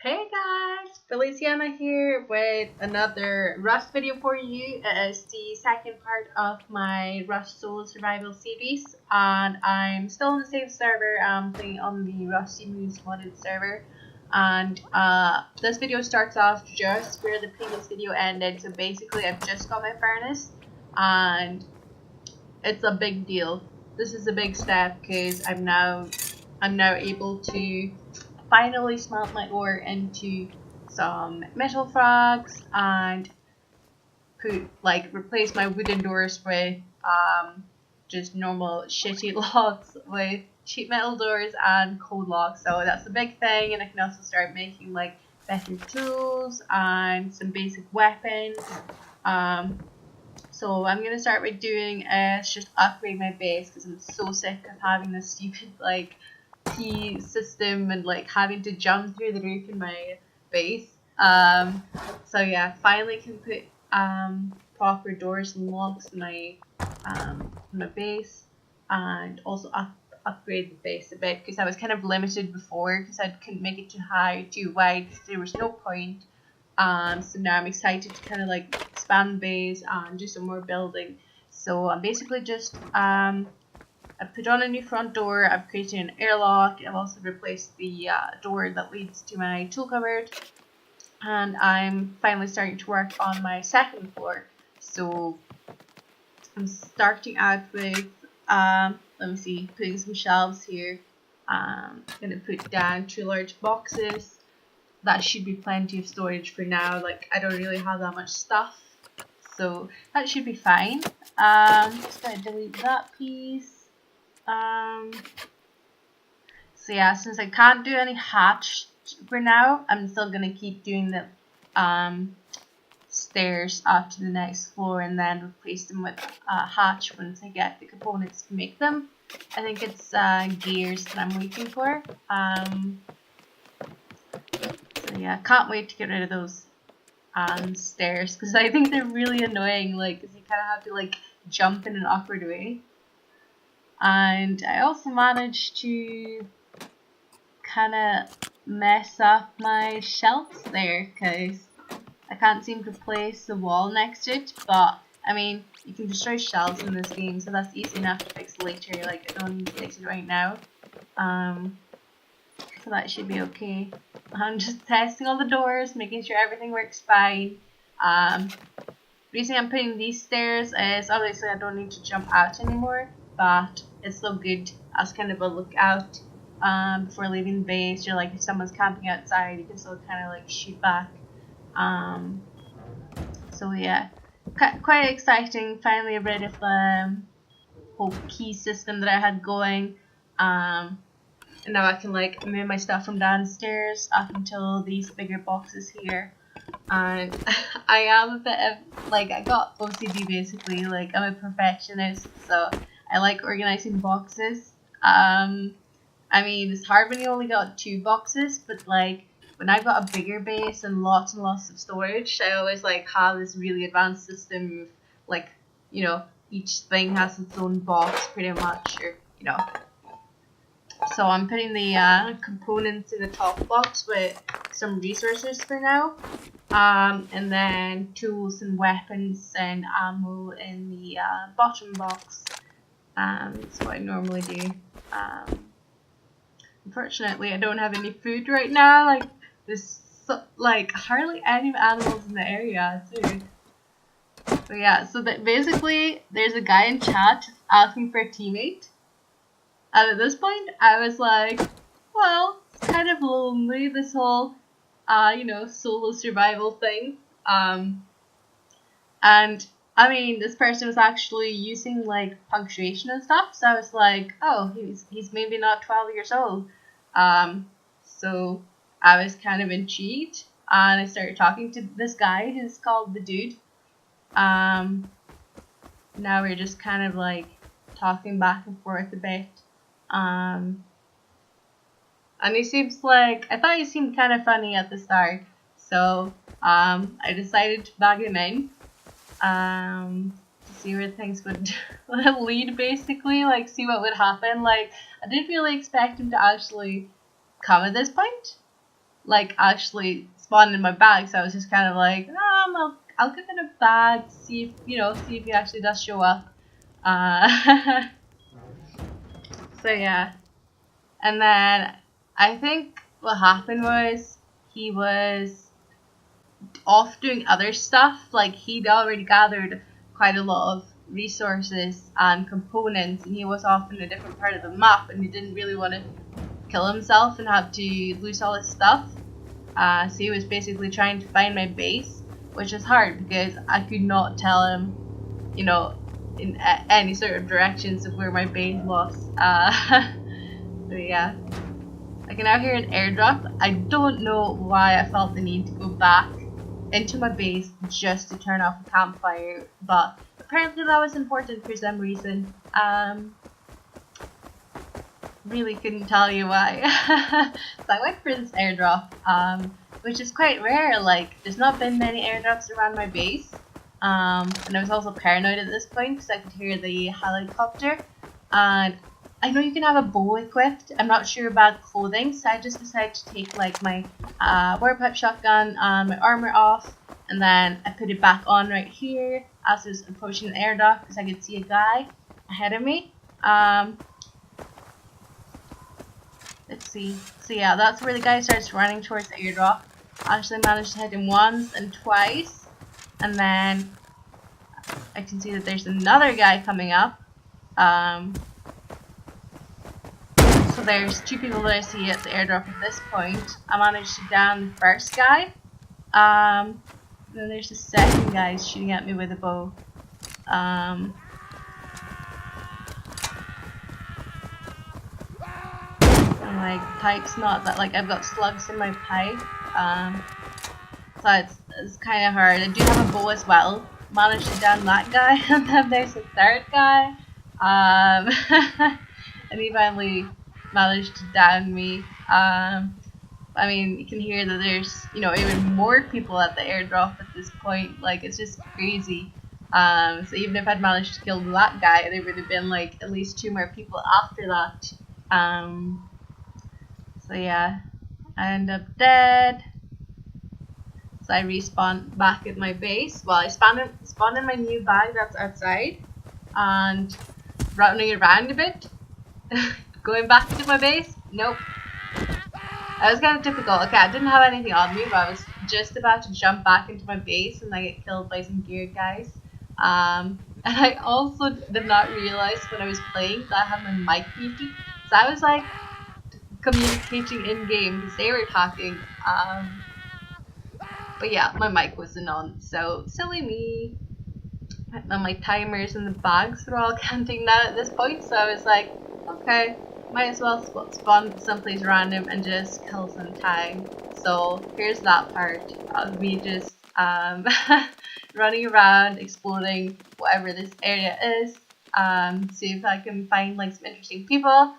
Hey guys, Pheliciana here with another Rust video for you. It is the second part of my Rust solo survival series, and I'm still on the same server. I'm playing on the Rusty Moves modded server, and this video starts off just where the previous video ended. So basically, I've just got my furnace, and it's a big deal. This is a big step because I'm now able to finally smelt my ore into some metal frogs and replace my wooden doors with just normal shitty locks with sheet metal doors and cold locks. So that's a big thing, and I can also start making like better tools and some basic weapons. So I'm gonna start with doing is just upgrade my base because I'm so sick of having this stupid like key system and like having to jump through the roof in my base. So yeah, finally can put proper doors and locks in my base, and also upgrade the base a bit because I was kind of limited before because I couldn't make it too high, too wide. There was no point. So now I'm excited to kind of like expand the base and do some more building. So I'm basically just I've put on a new front door, I've created an airlock, I've also replaced the door that leads to my tool cupboard, and I'm finally starting to work on my second floor. So I'm starting out with, let me see, putting some shelves here. I'm going to put down 2 large boxes. That should be plenty of storage for now. Like, I don't really have that much stuff, so that should be fine. Just going to delete that piece. So yeah, since I can't do any hatch for now, I'm still gonna keep doing the stairs up to the next floor and then replace them with a hatch once I get the components to make them. I think it's gears that I'm waiting for. So yeah, can't wait to get rid of those stairs because I think they're really annoying. Like, cause you kind of have to like jump in an awkward way. And I also managed to kind of mess up my shelves there because I can't seem to place the wall next to it. But I mean, you can destroy shelves in this game, so that's easy enough to fix later. Like, I don't need to fix it right now. So that should be okay. I'm just testing all the doors, making sure everything works fine. The reason I'm putting these stairs is obviously I don't need to jump out anymore, but it's still good as kind of a lookout before leaving the base. You're like, if someone's camping outside, you can still kind of like shoot back. So yeah, quite exciting. Finally rid of the whole key system that I had going. And now I can like move my stuff from downstairs up until these bigger boxes here. And I am a bit of, like, I got OCD basically, like, I'm a perfectionist, so I like organizing boxes. I mean, it's hard when you only got 2 boxes, but, like, when I've got a bigger base and lots of storage, I always, like, have this really advanced system of, like, you know, each thing has its own box, pretty much, or, you know. So I'm putting the components in the top box with some resources for now. And then tools and weapons and ammo in the bottom box. That's what I normally do. Unfortunately, I don't have any food right now. Like, there's like hardly any animals in the area too. But yeah, so that basically there's a guy in chat asking for a teammate. And at this point, I was like, well, it's kind of lonely, this whole you know, solo survival thing. And I mean, this person was actually using like punctuation and stuff, so I was like, oh, he's maybe not 12 years old. So I was kind of intrigued, and I started talking to this guy who's called the Dude. Now we're just kind of like talking back and forth a bit. And he seems like, I thought he seemed kind of funny at the start, so I decided to bag him in to see where things would lead, basically, like see what would happen. Like, I didn't really expect him to actually come at this point, like actually spawn in my bag, so I was just kind of like, I'll give it a bag, see if he actually does show up. So yeah, and then I think what happened was he was off doing other stuff. Like he'd already gathered quite a lot of resources and components, and he was off in a different part of the map, and he didn't really want to kill himself and have to lose all his stuff. So he was basically trying to find my base, which is hard because I could not tell him, in any sort of directions of where my base was. So yeah, I can now hear an airdrop. I don't know why I felt the need to go back into my base just to turn off a campfire, but apparently that was important for some reason. Really couldn't tell you why. So I went for this airdrop, which is quite rare. Like, there's not been many airdrops around my base. And I was also paranoid at this point because I could hear the helicopter. And I know you can have a bow equipped. I'm not sure about clothing, so I just decided to take like my water shotgun and my armor off, and then I put it back on right here as I was approaching the airdrop because I could see a guy ahead of me. Let's see. So yeah, that's where the guy starts running towards the airdrop. I actually managed to hit him once and twice, and then I can see that there's another guy coming up. So there's two people that I see at the airdrop at this point. I managed to down the first guy. Then there's the second guy shooting at me with a bow. And like pipe's not that, like I've got slugs in my pipe. So it's kind of hard. I do have a bow as well. Managed to down that guy, and then there's a third guy. And he finally managed to down me. I mean, you can hear that there's, even more people at the airdrop at this point. Like, it's just crazy. So even if I'd managed to kill that guy, there would have been like at least 2 more people after that. So yeah, I end up dead. So I respawn back at my base. Well, I spawned in my new bag that's outside, and running around a bit. Going back to my base? Nope. That was kind of typical. Okay, I didn't have anything on me, but I was just about to jump back into my base and I get killed by some geared guys. And I also did not realize when I was playing that I had my mic muted. So I was like communicating in game because they were talking. But yeah, my mic wasn't on, so silly me. And my timers and the bags were all counting down at this point, so I was like, okay, might as well spawn someplace random and just kill some time. So here's that part of me just running around, exploring whatever this area is, see if I can find like some interesting people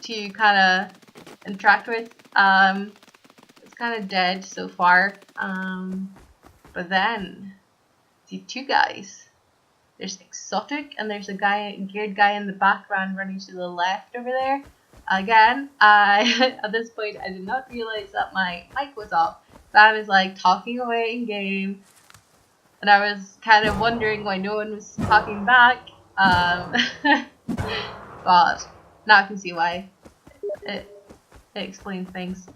to kind of interact with. It's kind of dead so far, but then see 2 guys. There's Exotic and there's a geared guy in the background running to the left over there. Again, at this point I did not realize that my mic was off. So I was like talking away in game, and I was kind of wondering why no one was talking back. But now I can see why. It explains things.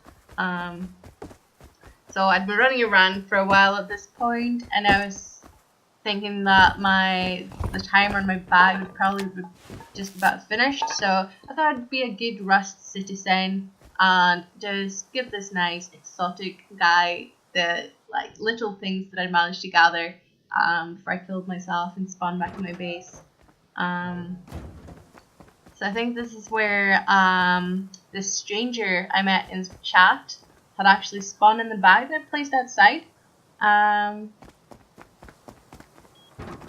So I'd been running around for a while at this point, and I was thinking that the timer on my bag would probably be just about finished, so I thought it'd be a good Rust citizen and just give this nice Exotic guy the like little things that I managed to gather before I killed myself and spawned back in my base. So I think this is where this stranger I met in chat had actually spawned in the bag that I placed outside.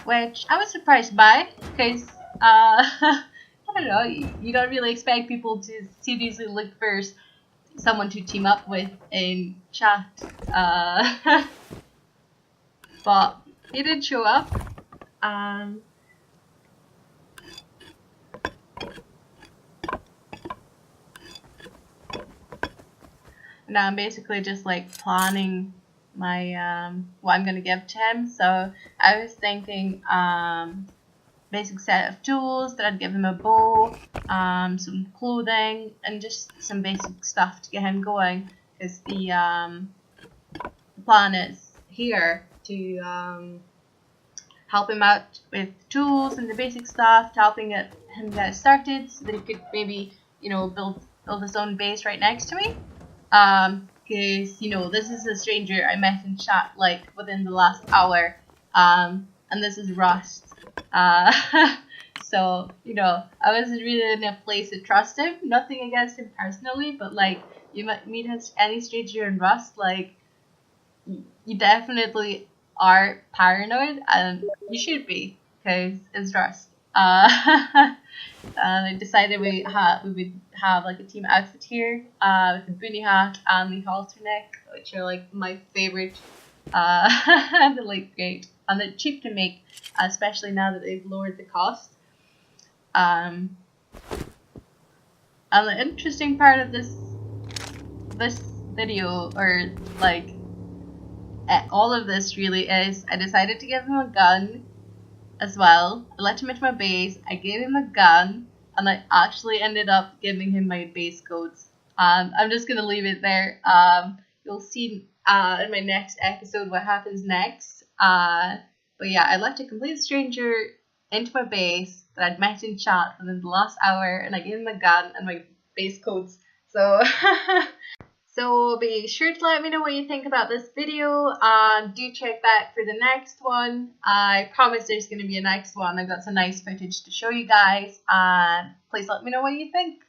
Which I was surprised by, because I don't know, you don't really expect people to seriously look for someone to team up with in chat, but he did show up. now I'm basically just like planning my what I'm gonna give to him. So I was thinking basic set of tools that I'd give him: a bow, some clothing, and just some basic stuff to get him going. Because the plan is here to help him out with tools and the basic stuff, to helping him get started, so that he could maybe, you know, build his own base right next to me. Because, you know, this is a stranger I met in chat like within the last hour, and this is Rust. So, you know, I wasn't really in a place to trust him. Nothing against him personally, but like, you might meet any stranger in Rust, like, you definitely are paranoid, and you should be, because it's Rust. And I decided we would have like a team outfit here, with the boonie hat and the halter neck, which are like my favorite. They're like great, and they're cheap to make, especially now that they've lowered the cost. And the interesting part of this video, or like all of this really, is I decided to give him a gun as well. I let him into my base, I gave him a gun, and I actually ended up giving him my base codes. I'm just gonna leave it there. You'll see in my next episode what happens next. But yeah, I let a complete stranger into my base that I'd met in chat within the last hour, and I gave him a gun and my base codes. So so be sure to let me know what you think about this video, and do check back for the next one. I promise there's going to be a next one. I've got some nice footage to show you guys, and please let me know what you think.